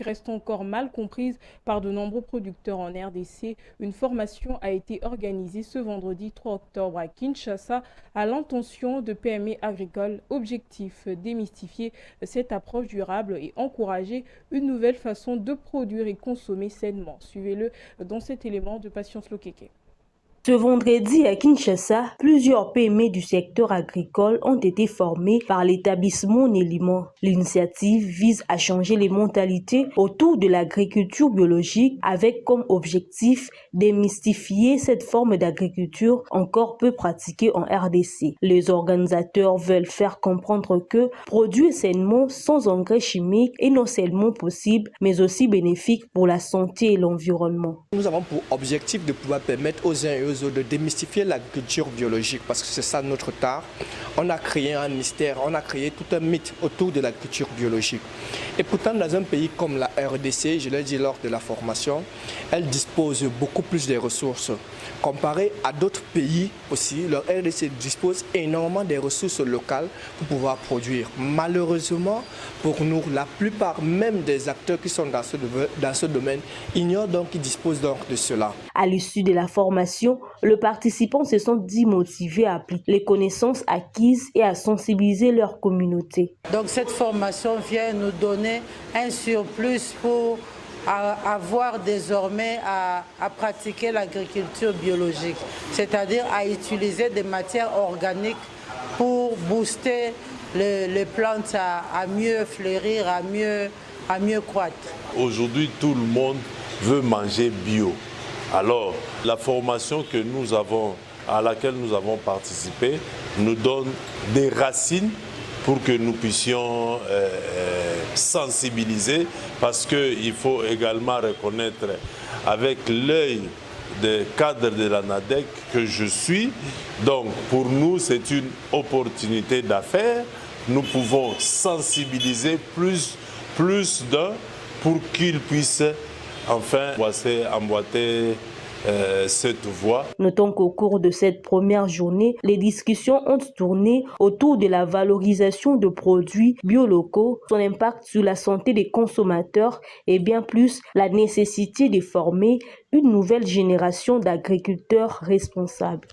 reste encore mal comprise par de nombreux producteurs en RDC. Une formation a été organisée ce vendredi 3 octobre à Kinshasa à l'intention de PME agricoles. Objectif: démystifier cette approche durable et encourager une nouvelle façon de produire et consommer sainement. Suivez-le dans cet élément de Patience Lokeke. Ce vendredi à Kinshasa, plusieurs PME du secteur agricole ont été formés par l'établissement Néliment. L'initiative vise à changer les mentalités autour de l'agriculture biologique avec comme objectif démystifier cette forme d'agriculture encore peu pratiquée en RDC. Les organisateurs veulent faire comprendre que produire sainement sans engrais chimiques est non seulement possible, mais aussi bénéfique pour la santé et l'environnement. Nous avons pour objectif de pouvoir permettre aux uns et aux autres de démystifier l'agriculture biologique parce que c'est ça notre tare. On a créé un mystère, on a créé tout un mythe autour de l'agriculture biologique. Et pourtant, dans un pays comme la RDC, je l'ai dit lors de la formation, elle dispose beaucoup plus des ressources. Comparé à d'autres pays aussi, la RDC dispose énormément des ressources locales pour pouvoir produire. Malheureusement, pour nous, la plupart même des acteurs qui sont dans ce domaine ignorent donc qu'ils disposent donc de cela. À l'issue de la formation, les participants se sont dit motivés à appliquer les connaissances acquises et à sensibiliser leur communauté. Donc cette formation vient nous donner un surplus pour avoir désormais à pratiquer l'agriculture biologique, c'est-à-dire à utiliser des matières organiques pour booster les plantes à mieux fleurir, à mieux croître. Aujourd'hui, tout le monde veut manger bio. Alors, la formation à laquelle nous avons participé nous donne des racines pour que nous puissions sensibiliser, parce qu'il faut également reconnaître avec l'œil des cadres de l'ANADEC que je suis. Donc pour nous, c'est une opportunité d'affaires. Nous pouvons sensibiliser plus d'un pour qu'ils puissent enfin emboîter cette voie. Notons qu'au cours de cette première journée, les discussions ont tourné autour de la valorisation de produits biolocaux, son impact sur la santé des consommateurs et bien plus la nécessité de former une nouvelle génération d'agriculteurs responsables.